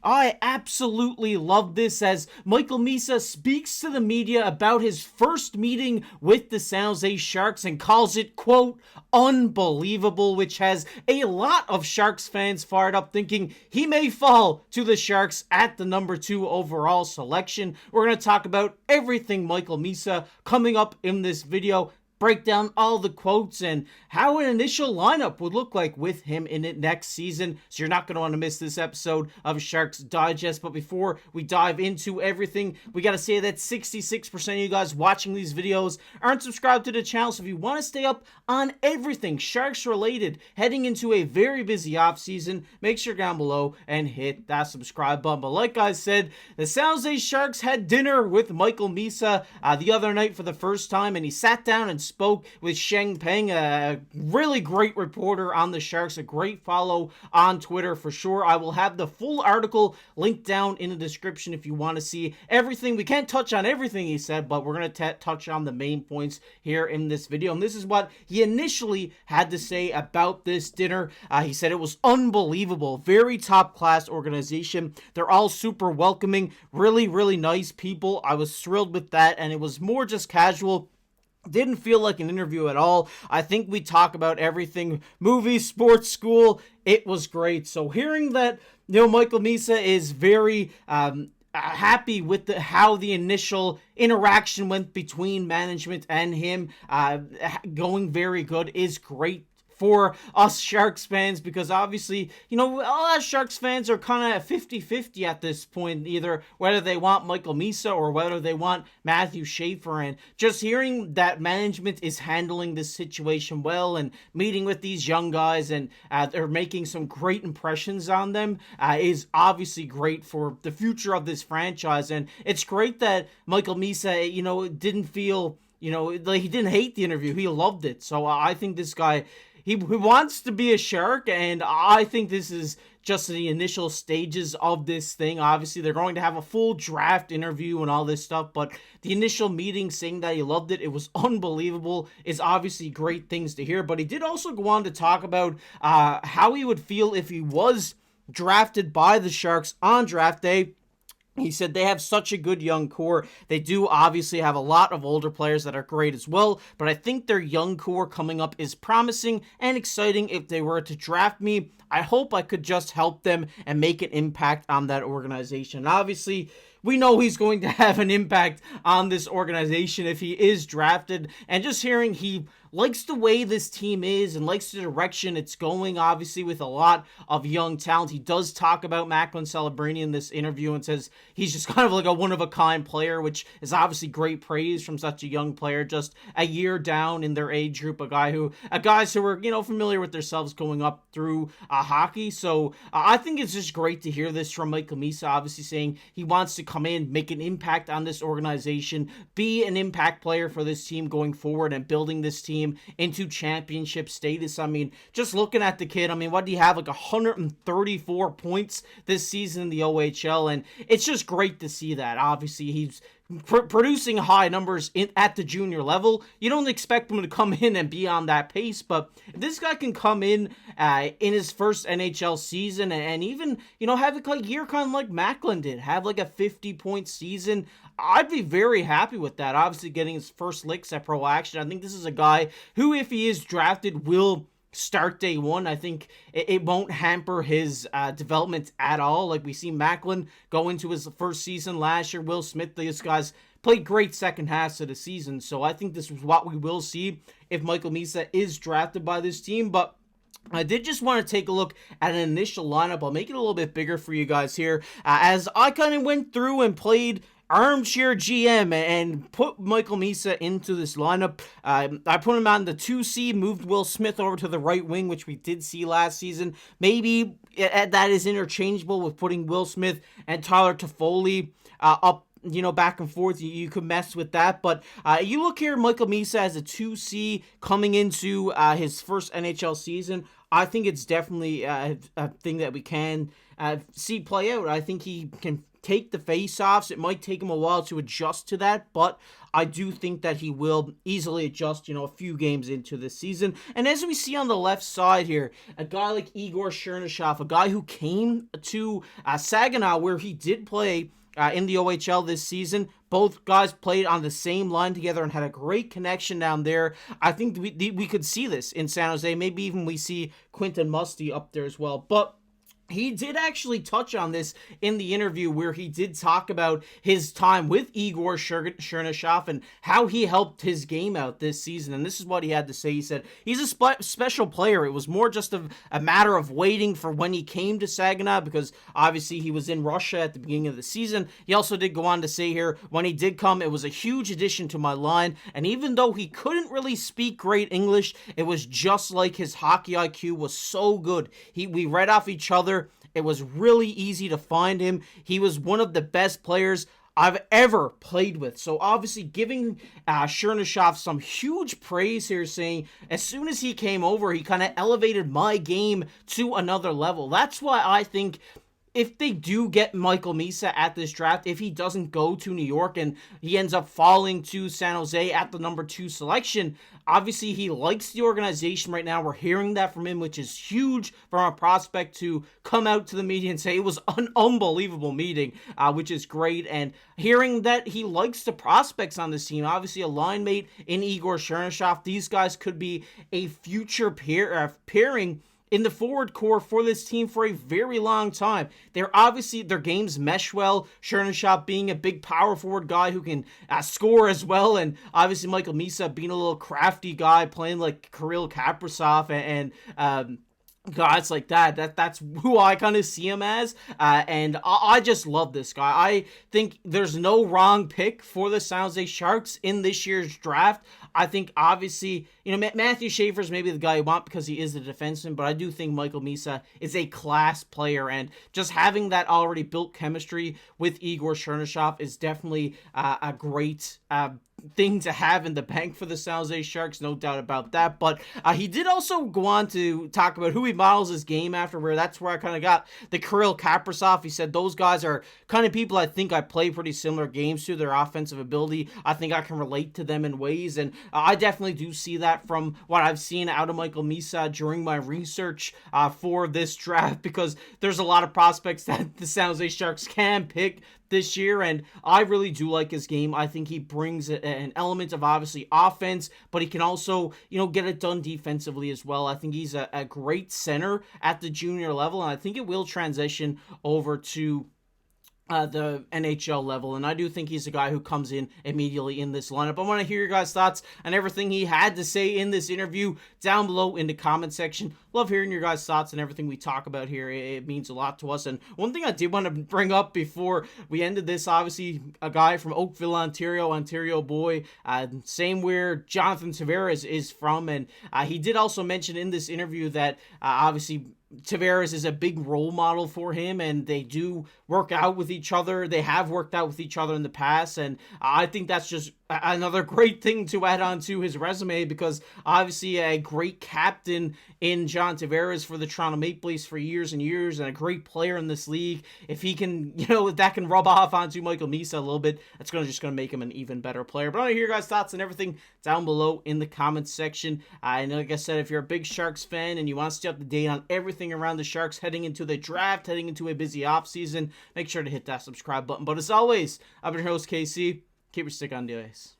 I absolutely love this as Michael Misa speaks to the media about his first meeting with the San Jose Sharks and calls it, quote, unbelievable, which has a lot of Sharks fans fired up thinking he may fall to the Sharks at the number 2 overall selection. We're going to talk about everything Michael Misa coming up in this video. Break down all the quotes and how an initial lineup would look like with him in it next season. So you're not going to want to miss this episode of Sharks Digest. But before we dive into everything, we got to say that 66% of you guys watching these videos aren't subscribed to the channel. So if you want to stay up on everything Sharks related heading into a very busy offseason, make sure down below and hit that subscribe button. But like I said, the San Jose Sharks had dinner with Michael Misa the other night for the first time, and he sat down and spoke with Sheng Peng, a really great reporter on the Sharks, a great follow on Twitter for sure. I will have the full article linked down in the description if you want to see everything. We can't touch on everything he said, but we're going to touch on the main points here in this video. And this is what he initially had to say about this dinner. He said it was unbelievable, very top class organization. They're all super welcoming, really, really nice people. I was thrilled with that, and it was more just casual. Didn't feel like an interview at all. I think we talk about everything, movies, sports, school. It was great. So hearing that, Michael Misa is very happy with how the initial interaction went between management and him, going very good, is great for us Sharks fans, because obviously, all us Sharks fans are kind of 50-50 at this point, either whether they want Michael Misa or whether they want Matthew Schaefer. And just hearing that management is handling this situation well and meeting with these young guys and they're making some great impressions on them is obviously great for the future of this franchise. And it's great that Michael Misa, didn't feel, like he didn't hate the interview. He loved it. So I think this guy, he wants to be a Shark, and I think this is just the initial stages of this thing. Obviously, they're going to have a full draft interview and all this stuff, but the initial meeting saying that he loved it, it was unbelievable, is obviously great things to hear. But he did also go on to talk about how he would feel if he was drafted by the Sharks on draft day. He said they have such a good young core. They do obviously have a lot of older players that are great as well, but I think their young core coming up is promising and exciting. If they were to draft me, I hope I could just help them and make an impact on that organization. Obviously, we know he's going to have an impact on this organization if he is drafted, and just hearing he likes the way this team is and likes the direction it's going, obviously with a lot of young talent. He does talk about Macklin Celebrini in this interview and says he's just kind of like a one-of-a-kind player, which is obviously great praise from such a young player, just a year down in their age group, guys who were, familiar with themselves going up through hockey. So I think it's just great to hear this from Michael Misa, obviously saying he wants to come in, make an impact on this organization, be an impact player for this team going forward and building this team into championship status. I mean, just looking at the kid, what do you have, like 134 points this season in the OHL, and it's just great to see that. Obviously, he's producing high numbers at the junior level. You don't expect him to come in and be on that pace, but if this guy can come in his first NHL season and even, have a year kind of like Macklin did, have like a 50-point season, I'd be very happy with that. Obviously, getting his first licks at pro action. I think this is a guy who, if he is drafted, will start day one. I think it won't hamper his development at all. Like we see Macklin go into his first season last year. Will Smith, these guys played great second halves of the season. So I think this is what we will see if Michael Misa is drafted by this team. But I did just want to take a look at an initial lineup. I'll make it a little bit bigger for you guys here. As I kind of went through and played armchair GM and put Michael Misa into this lineup. I put him on the 2C, moved Will Smith over to the right wing, which we did see last season. Maybe that is interchangeable with putting Will Smith and Tyler Toffoli up, back and forth. You could mess with that. But you look here, Michael Misa as a 2C coming into his first NHL season. I think it's definitely a thing that we can see play out. I think he can take the face-offs. It might take him a while to adjust to that, but I do think that he will easily adjust, a few games into this season. And as we see on the left side here, a guy like Igor Chernyshov, a guy who came to Saginaw where he did play in the OHL this season. Both guys played on the same line together and had a great connection down there. I think we could see this in San Jose. Maybe even we see Quentin Musty up there as well. But he did actually touch on this in the interview where he did talk about his time with Igor Chernyshov and how he helped his game out this season. And this is what he had to say. He said, he's a special player. It was more just a matter of waiting for when he came to Saginaw because obviously he was in Russia at the beginning of the season. He also did go on to say here, when he did come, it was a huge addition to my line. And even though he couldn't really speak great English, it was just like his hockey IQ was so good. We read off each other. It was really easy to find him. He was one of the best players I've ever played with. So obviously giving Chernyshov some huge praise here, saying as soon as he came over, he kind of elevated my game to another level. That's why I think if they do get Michael Misa at this draft, if he doesn't go to New York and he ends up falling to San Jose at the number 2 selection, obviously he likes the organization right now. We're hearing that from him, which is huge for a prospect to come out to the media and say it was an unbelievable meeting, which is great. And hearing that he likes the prospects on this team, obviously a line mate in Igor Chernyshov, these guys could be a future pairing in the forward core for this team for a very long time. Their games mesh well. Chernyshov being a big power forward guy who can score as well, and obviously Michael Misa being a little crafty guy playing like Kirill Kaprizov and guys like that. That's who I kind of see him as, and I just love this guy. I think there's no wrong pick for the San Jose Sharks in this year's draft. I think obviously, Matthew Schaefer's maybe the guy you want because he is the defenseman, but I do think Michael Misa is a class player, and just having that already built chemistry with Igor Chernyshov is definitely a great thing to have in the bank for the San Jose Sharks, no doubt about that. But he did also go on to talk about who he models his game after, where that's where I kind of got the Kirill Kaprizov. He said those guys are kind of people I think I play pretty similar games to, their offensive ability. I think I can relate to them in ways, and I definitely do see that from what I've seen out of Michael Misa during my research for this draft, because there's a lot of prospects that the San Jose Sharks can pick this year, and I really do like his game. I think he brings an element of obviously offense, but he can also, get it done defensively as well. I think he's a great center at the junior level, and I think it will transition over to the NHL level, and I do think he's a guy who comes in immediately in this lineup. I want to hear your guys' thoughts on everything he had to say in this interview down below in the comment section. Love hearing your guys' thoughts on everything we talk about here. It means a lot to us. And one thing I did want to bring up before we ended this, obviously a guy from Oakville, Ontario boy, same where Jonathan Tavares is from, and he did also mention in this interview that obviously Tavares is a big role model for him, and they do work out with each other. They have worked out with each other in the past, and I think that's just another great thing to add on to his resume, because obviously a great captain in John Tavares for the Toronto Maple Leafs for years and years, and a great player in this league. If he can, that can rub off onto Michael Misa a little bit, that's just going to make him an even better player. But I want to hear your guys' thoughts on everything down below in the comments section. And like I said, if you're a big Sharks fan and you want to stay up to date on everything around the Sharks heading into the draft, heading into a busy offseason, make sure to hit that subscribe button. But as always, I've been your host, KC. Keep your stick on the ice.